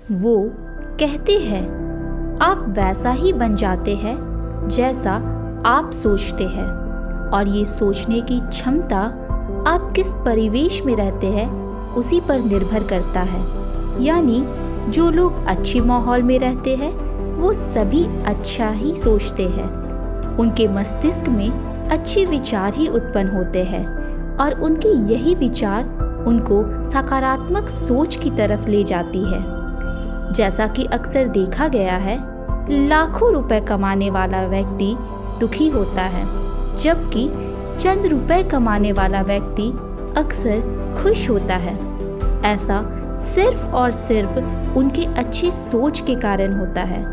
वो कहते हैं आप वैसा ही बन जाते हैं जैसा आप सोचते हैं, और ये सोचने की क्षमता आप किस परिवेश में रहते हैं उसी पर निर्भर करता है। यानी जो लोग अच्छे माहौल में रहते हैं वो सभी अच्छा ही सोचते हैं, उनके मस्तिष्क में अच्छे विचार ही उत्पन्न होते हैं और उनके यही विचार उनको सकारात्मक सोच की तरफ ले जाती है। जैसा कि अक्सर देखा गया है, लाखों रुपए कमाने वाला व्यक्ति दुखी होता है, जबकि चंद रुपए कमाने वाला व्यक्ति अक्सर खुश होता है। ऐसा सिर्फ और सिर्फ उनके अच्छे सोच के कारण होता है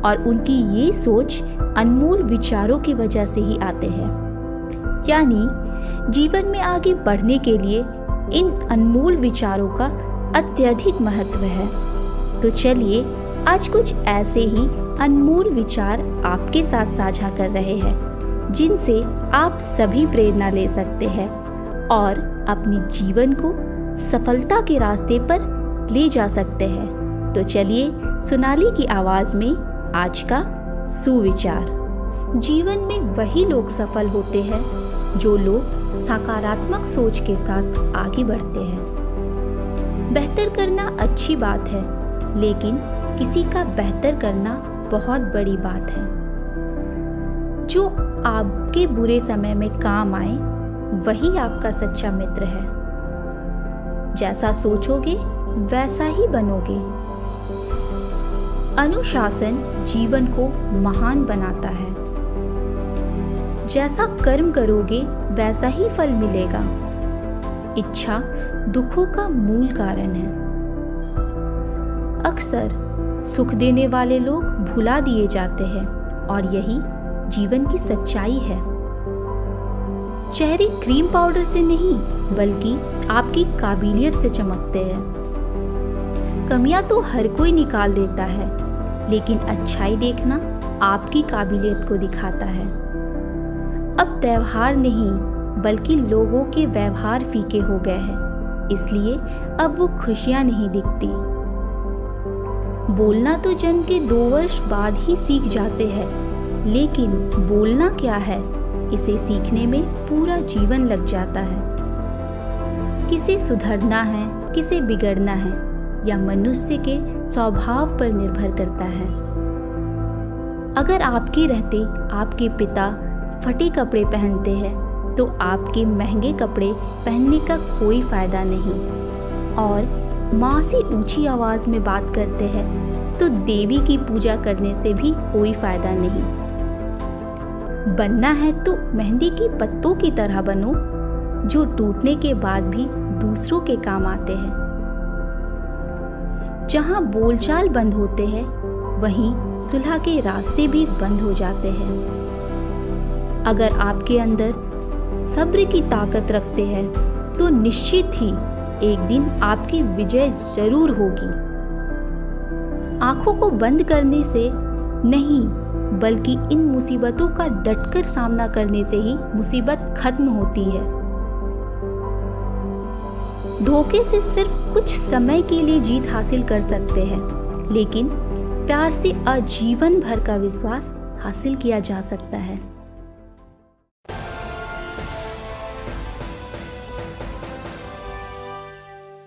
और उनकी ये सोच अनमोल विचारों की वजह से ही आते हैं। यानी जीवन में आगे बढ़ने के लिए इन अनमोल विचारों का अत्यधिक महत्व है। तो चलिए आज कुछ ऐसे ही अनमोल विचार आपके साथ साझा कर रहे हैं जिनसे आप सभी प्रेरणा ले सकते हैं और अपने जीवन को सफलता के रास्ते पर ले जा सकते हैं। तो चलिए सोनाली की आवाज में आज का सुविचार। जीवन में वही लोग सफल होते हैं जो लोग सकारात्मक सोच के साथ आगे बढ़ते हैं। बेहतर करना अच्छी बात है, लेकिन किसी का बेहतर करना बहुत बड़ी बात है। जो आपके बुरे समय में काम आए वही आपका सच्चा मित्र है। जैसा सोचोगे वैसा ही बनोगे। अनुशासन जीवन को महान बनाता है। जैसा कर्म करोगे वैसा ही फल मिलेगा। इच्छा दुखों का मूल कारण है। अक्सर सुख देने वाले लोग भुला दिए जाते हैं और यही जीवन की सच्चाई है। चेहरे क्रीम पाउडर से नहीं बल्कि आपकी काबिलियत से चमकते हैं। कमियां तो हर कोई निकाल देता है, लेकिन अच्छाई देखना आपकी काबिलियत को दिखाता है। अब त्योहार नहीं बल्कि लोगों के व्यवहार फीके हो गए हैं, इसलिए अब वो खुशियां नहीं दिखती। बोलना तो जन्म के 2 वर्ष बाद ही सीख जाते हैं, लेकिन बोलना क्या है इसे सीखने में पूरा जीवन लग जाता है। किसे सुधरना है, किसे बिगड़ना है, या मनुष्य के स्वभाव पर निर्भर करता है। अगर आपके रहते आपके पिता फटे कपड़े पहनते हैं तो आपके महंगे कपड़े पहनने का कोई फायदा नहीं। और माँ से ऊंची आवाज में बात करते हैं तो देवी की पूजा करने से भी कोई फायदा नहीं। बनना है तो मेहंदी की पत्तों की तरह बनो, जो टूटने के बाद भी दूसरों के काम आते हैं। जहाँ बोलचाल बंद होते हैं वहीं सुलह के रास्ते भी बंद हो जाते हैं। अगर आपके अंदर सब्र की ताकत रखते हैं तो निश्चित ही एक दिन आपकी विजय जरूर होगी। आंखों को बंद करने से नहीं बल्कि इन मुसीबतों का डटकर सामना करने से ही मुसीबत खत्म होती है। धोखे से सिर्फ कुछ समय के लिए जीत हासिल कर सकते हैं, लेकिन प्यार से आजीवन भर का विश्वास हासिल किया जा सकता है।